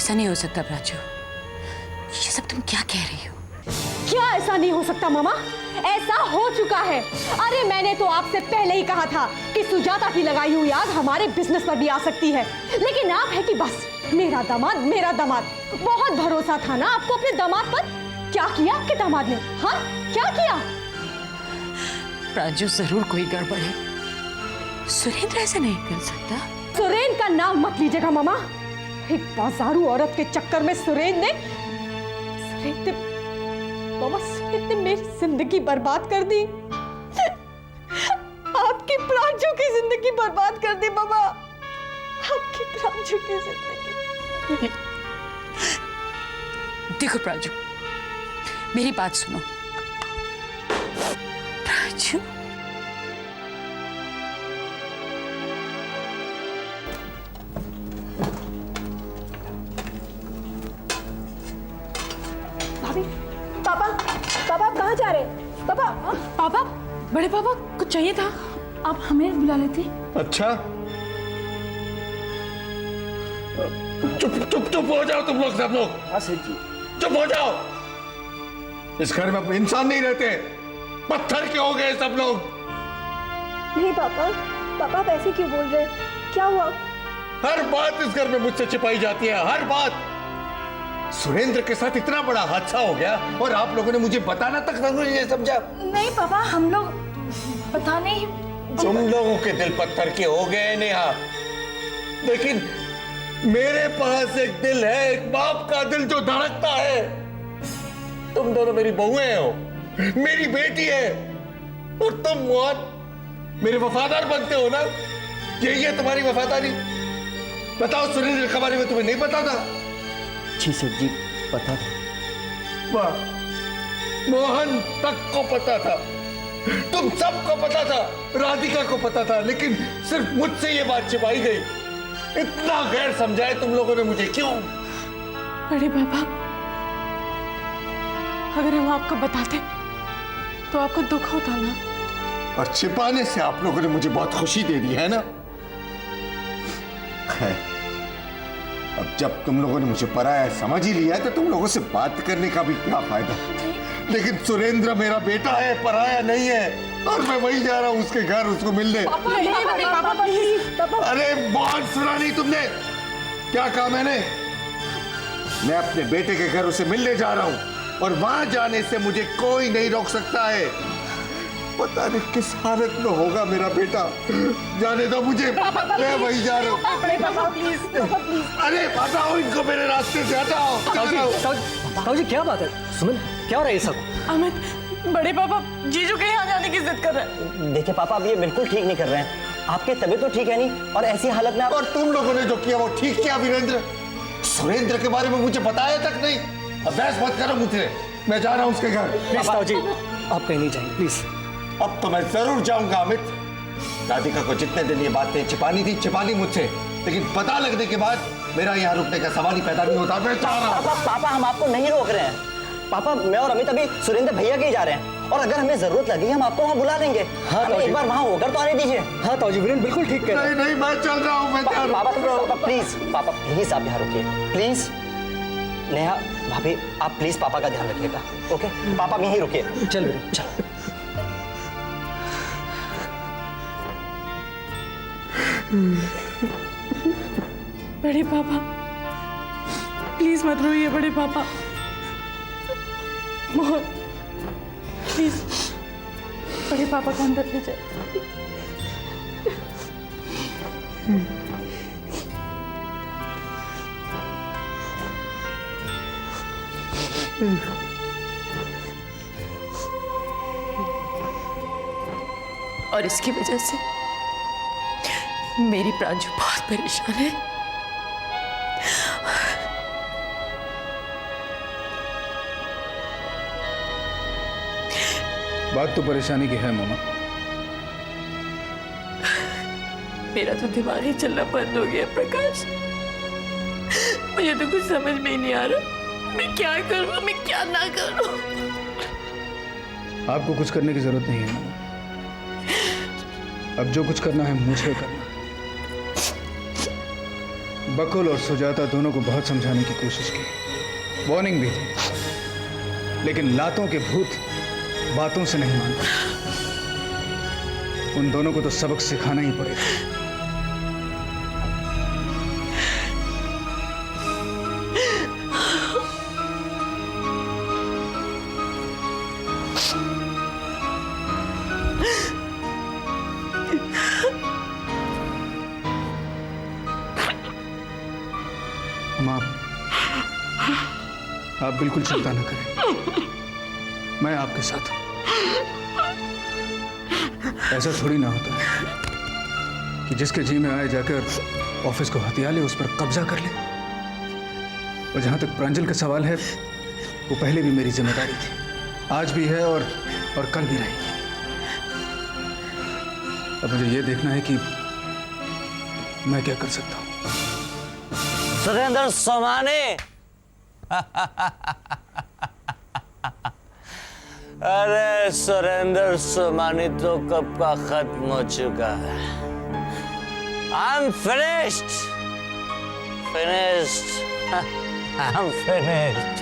ऐसा नहीं हो सकता प्राचू, ये सब तुम क्या कह रही हो? क्या ऐसा नहीं हो सकता मामा? ऐसा हो चुका है। अरे मैंने तो आपसे पहले ही कहा था कि सुजाता की लगाई हुई आग हमारे बिजनेस पर भी आ सकती है, लेकिन आप है कि बस मेरा दामाद मेरा दामाद। बहुत भरोसा था ना आपको अपने दामाद पर। क्या किया आपके दामाद ने? हाँ, क्या किया? प्राचू जरूर कोई गड़बड़ है, सुरेंद्र ऐसा नहीं कर सकता। सुरेंद्र का नाम मत लीजिएगा मामा। एक बाजारू औरत के चक्कर में सुरेंद्र ने मेरी जिंदगी बर्बाद कर दी। आपकी प्रांजू की जिंदगी बर्बाद कर दी मामा, आपकी प्रांजू की जिंदगी। देखो प्राचू, मेरी बात सुनो। प्राचू, भाभी, पापा, पापा आप कहाँ जा रहे हैं? पापा, पापा, बड़े पापा कुछ चाहिए था, आप हमें बुला लेते। अच्छा, चुप चुप चुप हो जाओ तुम लोग, सब लोग। हाँ सेठ जी, चुप हो जाओ। इस घर में अब इंसान नहीं रहते, पत्थर के हो गए सब लोग। नहीं पापा, पापा आप ऐसे क्यों बोल रहे हैं? क्या हुआ? हर बात इस घर में मुझसे छिपाई जाती है, हर बात। सुरेंद्र के साथ इतना बड़ा हादसा हो गया और आप लोगों ने मुझे बताना तक नहीं समझा। नहीं पापा, हम लोग बताने ही। तुम लोगों के दिल पत्थर के हो गए नेहा, लेकिन मेरे पास एक दिल है, एक बाप का दिल जो धड़कता है। तुम दोनों मेरी बहुएं हो, मेरी बेटी है, और तुम मेरे वफादार बनते हो ना। यही है तुम्हारी वफादारी। बताओ, सुरेंद्र के बारे में तुम्हें नहीं पता था? जी सेठ जी, पता था। वाह, मोहन तक को पता था, तुम सबको पता था, राधिका को पता था, लेकिन सिर्फ मुझसे ये बात छिपाई गई। इतना गैर समझाए तुम लोगों ने मुझे, क्यों? बड़े पापा, अगर हम आपको बताते तो आपको दुख होता ना। और छिपाने से आप लोगों ने मुझे बहुत खुशी दे दी है ना। खैर, अब जब तुम लोगों ने मुझे पराया समझ ही लिया है तो तुम लोगों से बात करने का भी क्या फायदा। लेकिन सुरेंद्र मेरा बेटा है, पराया नहीं है, और मैं वही जा रहा हूं उसके घर, उसको मिलने। अरे बहुत सुना नहीं तुमने, क्या कहा मैंने? मैं अपने बेटे के घर उसे मिलने जा रहा हूं, और वहां जाने से मुझे कोई नहीं रोक सकता है। पता नहीं किस हालत में होगा मेरा बेटा, जाने दो मुझे, मैं वही जा रहा हूँ। अरे हटाओ इनको मेरे रास्ते से, हटाओ। ताऊ जी क्या बात है? सुमन, क्या हो रहा है ये सब? अमित, बड़े पापा जीजू के यहाँ जाने की जिद कर रहे हैं। देखिए पापा, आप ये बिल्कुल ठीक नहीं कर रहे हैं। आपकी तबीयत तो ठीक है नहीं, और ऐसी हालत में आप... और तुम लोगों ने जो किया वो ठीक किया वीरेंद्र। सुरेंद्र के बारे में मुझे बताया तक नहीं। अब बहस मत करो मुझसे, मैं जा रहा हूँ उसके घर। प्लीज ताऊ जी, आप कहीं नहीं जाएंगे प्लीज। अब तो मैं जरूर जाऊंगा अमित। राधिका को जितने दिन ये बातें छिपानी थी, छिपा ली मुझसे, लेकिन पता लगने के बाद मेरा यहाँ रुकने का सवाल ही पैदा नहीं होता। मैं जा रहा हूँ। पापा, हम आपको नहीं रोक रहे हैं। पापा, मैं और अमित अभी सुरेंद्र भैया के ही जा रहे हैं, और अगर हमें जरूरत लगी हम आपको वहाँ बुला लेंगे। हाँ, हमें एक बार वहाँ होकर तो आने दीजिए। हाँ ताऊ जी, वीरेंद्र बिल्कुल ठीक कह रहे हैं। नहीं, मैं चल रहा हूँ, मैं जा रहा हूँ। पापा प्लीज, पापा प्लीज आप यहाँ रुकिए प्लीज। नेहा भाभी, आप प्लीज पापा का ध्यान रखिएगा, ओके? पापा आप यहीं रुकिए। चल वीरेंद्र, चल। बड़े पापा प्लीज मत रोइए। बड़े पापा, मोहन प्लीज बड़े पापा को अंदर ले जाए। और इसकी वजह से मेरी प्रांजू बहुत परेशान है। बात तो परेशानी की है मामा। मेरा तो दिमाग ही चलना बंद हो गया प्रकाश। मुझे तो कुछ समझ में ही नहीं आ रहा, मैं क्या करूं, मैं क्या ना करूं। आपको कुछ करने की जरूरत नहीं है मामा। अब जो कुछ करना है मुझे करना। बकुल और सुजाता दोनों को बहुत समझाने की कोशिश की, वार्निंग भी दी, लेकिन लातों के भूत बातों से नहीं मानते। उन दोनों को तो सबक सिखाना ही पड़ेगा। माँ, आप बिल्कुल चिंता न करें, मैं आपके साथ हूं। ऐसा थोड़ी ना होता है कि जिसके जी में आए जाकर ऑफिस को हथिया ले, उस पर कब्जा कर ले। और जहां तक प्रांजल का सवाल है, वो पहले भी मेरी जिम्मेदारी थी, आज भी है और कल भी रहेगी। अब मुझे ये देखना है कि मैं क्या कर सकता हूं। सुरेंद्र सोमानी। अरे सुरेंद्र सोमानी तो कब का खत्म हो चुका है। I'm finished. Finished. I'm finished.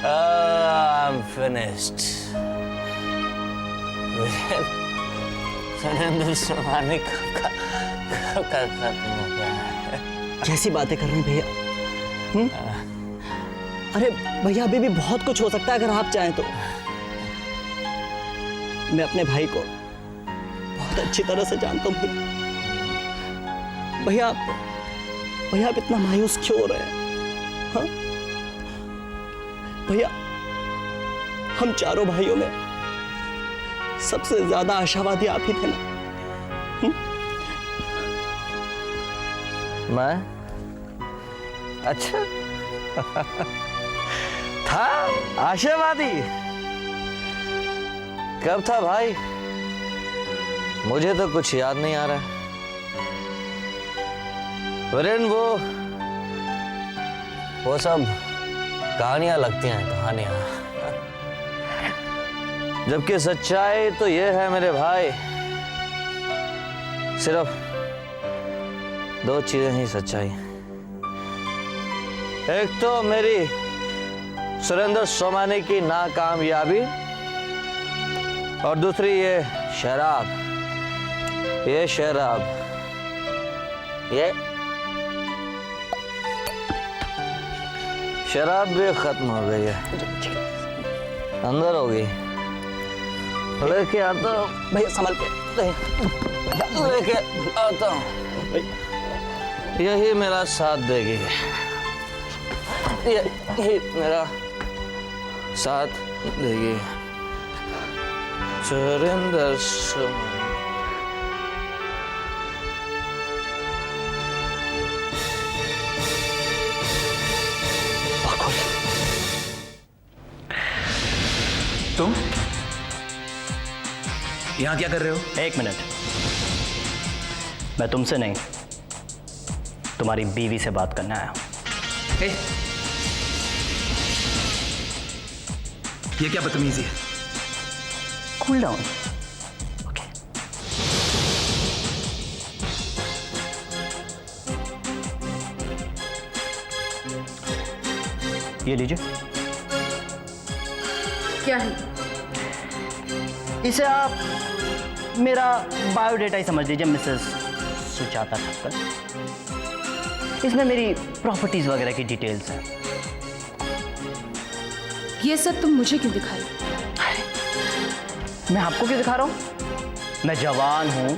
I'm finished. Surendra Somani कब का खत्म हो गया है। कैसी बातें कर रहे हैं भैया? अरे भैया, अभी भी बहुत कुछ हो सकता है अगर आप चाहें तो। मैं अपने भाई को बहुत अच्छी तरह से जानता हूं भैया। भैया आप इतना मायूस क्यों हो रहे हैं? हाँ? भैया, हम चारों भाइयों में सबसे ज्यादा आशावादी आप ही थे ना? मैं? अच्छा था आशावादी? कब था भाई? मुझे तो कुछ याद नहीं आ रहा। वरन वो सब कहानियां लगती हैं, कहानियां। जबकि सच्चाई तो ये है मेरे भाई, सिर्फ दो चीजें ही सच्चाई। एक तो मेरी सुरेंद्र सोमानी की नाकामयाबी, और दूसरी ये शराब। ये शराब भी खत्म हो गई है, अंदर हो गई। लेके आता हूँ भैया, संभल के। लेके आता हूँ, यही मेरा साथ देगी। यही मेरा साथ देगी सुरेंद्र सोमानी। तुम यहां क्या कर रहे हो? एक मिनट, मैं तुमसे नहीं, तुम्हारी बीवी से बात करने आया हूं। ये क्या बदतमीजी है? Cool down. ओके। ये लीजिए। क्या है? इसे आप मेरा बायोडेटा ही समझ लीजिए, मिसेस सुजाता ठक्कर। इसमें मेरी प्रॉपर्टीज वगैरह की डिटेल्स हैं। ये सब तुम मुझे क्यों दिखा रहे हो? मैं आपको क्यों दिखा रहा हूं? मैं जवान हूं,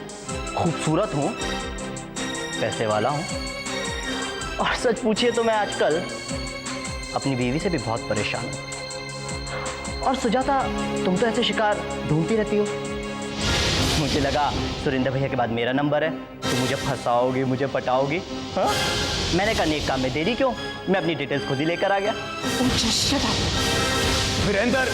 खूबसूरत हूं, पैसे वाला हूं, और सच पूछिए तो मैं आजकल अपनी बीवी से भी बहुत परेशान हूं। और सुजाता, तुम तो ऐसे शिकार ढूंढती रहती हो। मुझे लगा सुरेंद्र भैया के बाद मेरा नंबर है, तो मुझे फंसाओगी, मुझे पटाओगी। हाँ? मैंने कहा नेक काम में देरी क्यों, मैं अपनी डिटेल्स खुद ही लेकर आ गया। Virendra,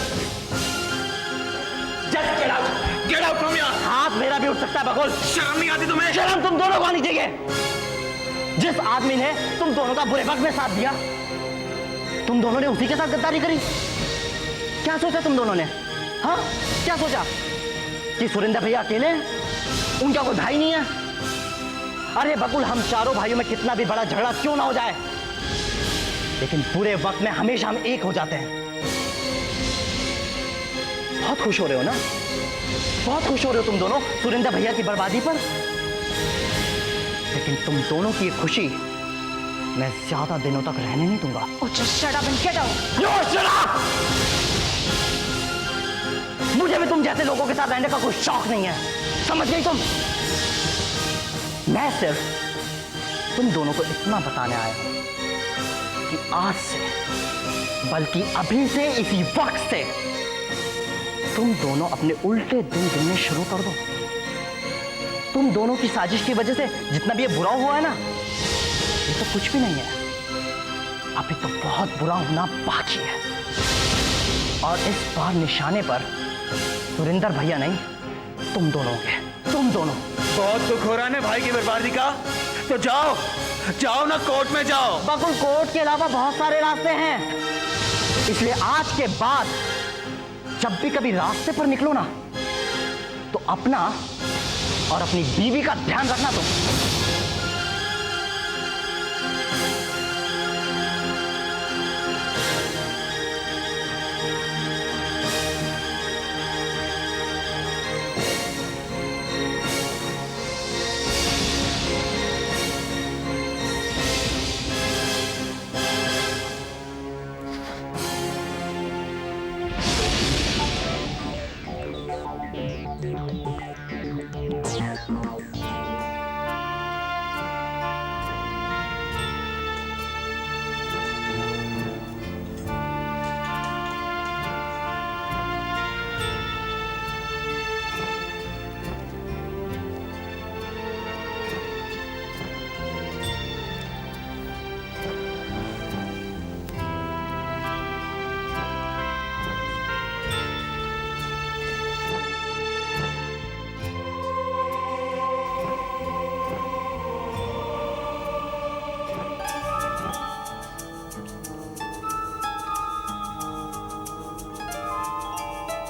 get out from here. हाथ मेरा भी उठ सकता है बकुल। शर्म नहीं आती तुम्हें? शर्म तुम दोनों को आनी चाहिए। जिस आदमी ने तुम दोनों का बुरे वक्त में साथ दिया, तुम दोनों ने उसी के साथ गद्दारी करी। क्या सोचा तुम दोनों ने? हाँ, क्या सोचा कि सुरेंद्र भैया अकेले हैं, उनका कोई भाई नहीं है? अरे बकुल, हम चारों भाइयों में कितना भी बड़ा झगड़ा क्यों ना हो जाए, लेकिन बुरे वक्त में हमेशा हम एक हो जाते हैं। बहुत खुश हो रहे हो ना, बहुत खुश हो रहे हो तुम दोनों सुरेंद्र भैया की बर्बादी पर। लेकिन तुम दोनों की ये खुशी मैं ज्यादा दिनों तक रहने नहीं दूंगा। Oh, just shut up and get out. No, shut up! मुझे भी तुम जैसे लोगों के साथ रहने का कोई शौक नहीं है, समझ गई तुम? मैं सिर्फ तुम दोनों को इतना बताने आया हूं कि आज से, बल्कि अभी से, इसी वक्त से तुम दोनों अपने उल्टे दिन गिनने शुरू कर दो। तुम दोनों की साजिश की वजह से जितना भी ये बुरा हुआ है ना, ये तो कुछ भी नहीं है। अभी तो बहुत बुरा होना बाकी है। और इस बार निशाने पर सुरेंद्र भैया नहीं, तुम दोनों के, तुम दोनों। बहुत दुख हो रहा है ना भाई की बर्बादी का, तो जाओ जाओ ना, कोर्ट में जाओ। बकुल, कोर्ट के अलावा बहुत सारे रास्ते हैं, इसलिए आज के बाद जब भी कभी रास्ते पर निकलो ना, तो अपना और अपनी बीवी का ध्यान रखना तुम।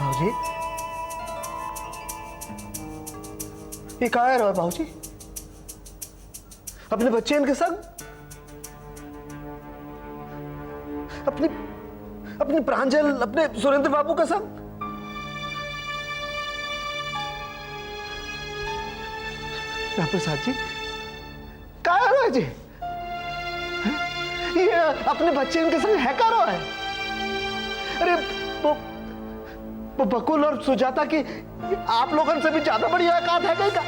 भाऊजी, ये कहाँ है रहा भाऊजी? अपने बच्चे इनके संग, अपनी अपनी प्रांजल, अपने सुरेंद्र बाबू के संग। प्रसाद जी, कहाँ है जी? ये अपने बच्चे इनके संग है कहाँ है? अरे वो बकुल और सुजाता की आप लोगों से भी ज्यादा बड़ी औकात है कहीं का?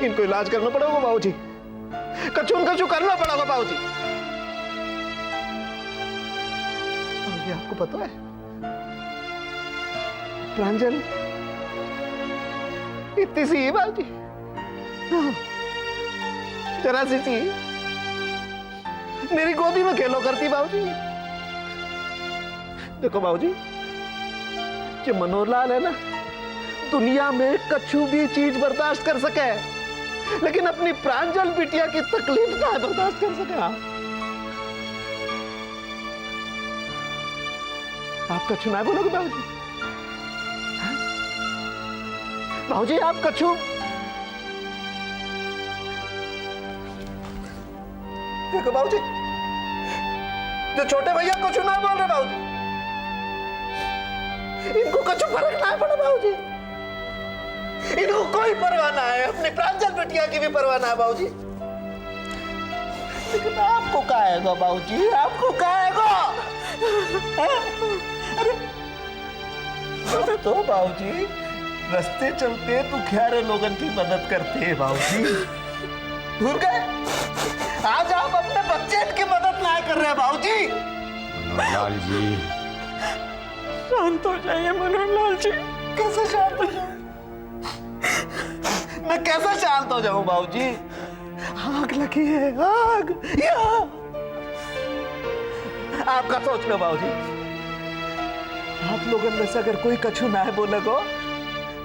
इनको इलाज करना पड़ेगा बाबूजी, कचू करना पड़ेगा बाबूजी। बाबूजी, आपको पता है प्रांजल इतनी सी है बाबूजी, जरा सी मेरी गोदी में खेलो करती बाबूजी। देखो बाबूजी, जो मनोहरलाल है ना, दुनिया में कछु भी चीज बर्दाश्त कर सके, लेकिन अपनी प्रांजल बिटिया की तकलीफ ना बर्दाश्त कर सके। आप कछु ना बोलोगे बाबूजी? बाबूजी, आप कछु देखो बाबूजी, जो छोटे भैया कछु ना बोल रहे बाबूजी, इनको कछु फर्क ना पड़ा बाबूजी, इनको कोई परवाह ना है, अपनी प्रांजल बिटिया की भी परवाह ना है बाबूजी। लेकिन आपको क्या आएगा बाबूजी, आपको क्या आएगा? अरे तो बाबूजी, रास्ते चलते तो खैर लोगन की मदद करते हैं बाबूजी, भूल गए? आज आप अपने बच्चे की मदद ना कर रहे बाबूजी। मनोहरलाल जी, शांत हो जाइए मनोहरलाल जी। कैसे शांत हो जाऊं? मैं कैसे शांत हो जाऊं बाबूजी? आग लगी है, आग यहाँ। आपका सोच लो बाबूजी, आप लोगों में से अगर कोई कछु ना है बोले को,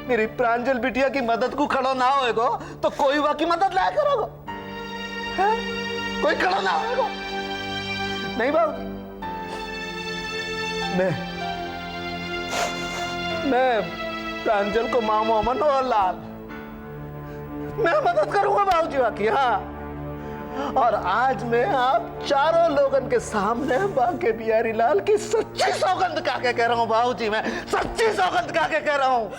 मेरी प्रांजल बिटिया की मदद को खड़ो ना होएगो, तो कोई वह की मदद लाया करोगे? कोई खड़ा ना होएगो? नहीं बाबूजी, मैं प्रांजल को मामो मनोहरलाल मैं मदद करूंगा बाबूजी की। हाँ, और आज मैं आप चारों लोगन के सामने बांके बिहारी लाल की सच्ची सौगंध खा के कह रहा हूँ बाबूजी, मैं सच्ची सौगंध खा के कह रहा हूँ,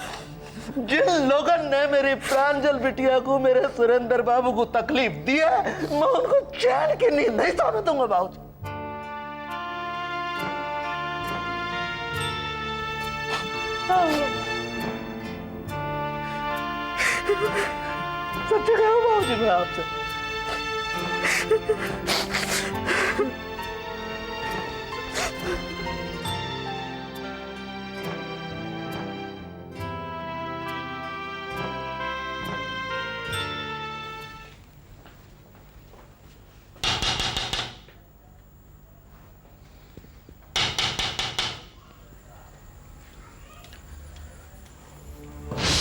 जिन लोगन ने मेरी प्रांजल बिटिया को, मेरे सुरेंद्र बाबू को तकलीफ दी है, मैं उनको चैन की नींद नहीं सोने दूंगा बाबूजी। सच्ची कह रहा हूं बाबूजी मैं आपसे।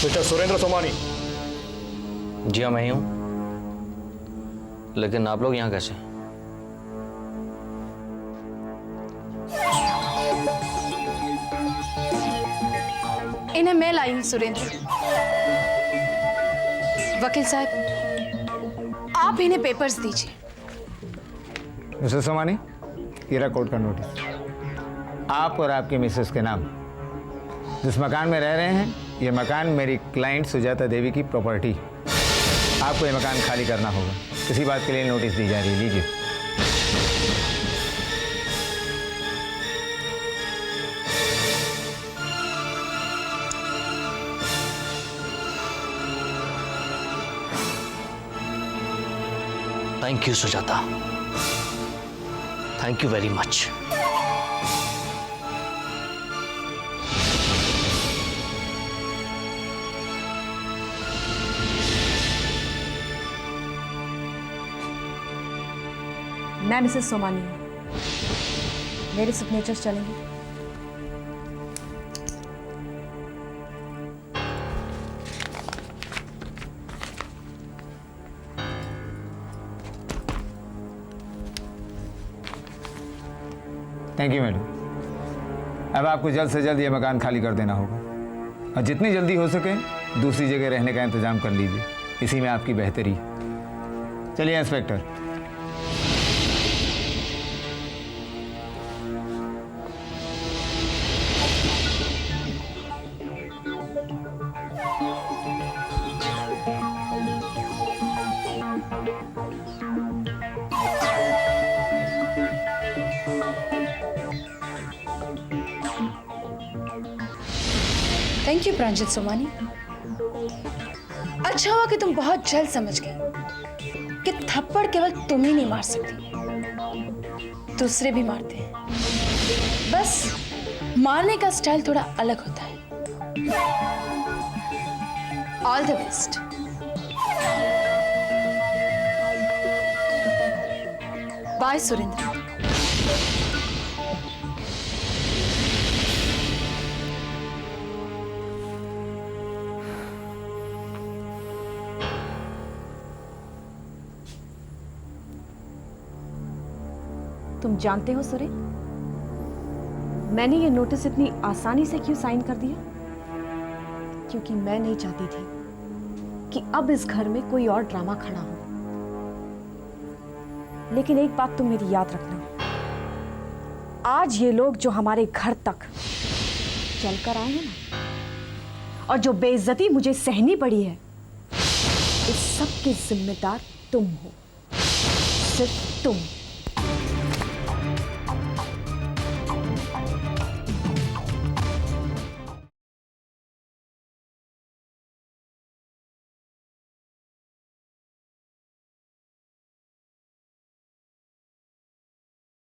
मिस्टर सुरेंद्र सोमानी। जी हाँ, मैं ही हूं। लेकिन आप लोग यहाँ कैसे? इन्हें मैं लाई हूं सुरेंद्र। वकील साहब, आप इन्हें पेपर्स दीजिए। मिसेस सोमानी, ये रहा कोर्ट का नोटिस। आप और आपकी मिसेस के नाम जिस मकान में रह रहे हैं, ये मकान मेरी क्लाइंट सुजाता देवी की प्रॉपर्टी। आपको ये मकान खाली करना होगा। इसी बात के लिए नोटिस दी जा रही है, लीजिए। Thank you Sujata, thank you very much. मैं मिसेस सोमानी हूँ। मेरे सिग्नेचर्स चलेंगे? Thank you madam. अब आपको जल्द से जल्द ये मकान खाली कर देना होगा और जितनी जल्दी हो सके दूसरी जगह रहने का इंतजाम कर लीजिए। इसी में आपकी बेहतरी है। चलिए इंस्पेक्टर। थैंक यू प्रांजल सोमानी। अच्छा हुआ कि तुम बहुत जल्द समझ गई कि थप्पड़ केवल तुम ही नहीं मार सकती, दूसरे भी मारते हैं। बस मारने का स्टाइल थोड़ा अलग होता है। All the best. Bye Surendra. तुम जानते हो सुरेन, मैंने ये नोटिस इतनी आसानी से क्यों साइन कर दिया? क्योंकि मैं नहीं चाहती थी कि अब इस घर में कोई और ड्रामा खड़ा हो। लेकिन एक बात तुम मेरी याद रखना, आज ये लोग जो हमारे घर तक चलकर आए हैं ना, और जो बेइज्जती मुझे सहनी पड़ी है, इस सब के जिम्मेदार तुम हो, सिर्फ तुम।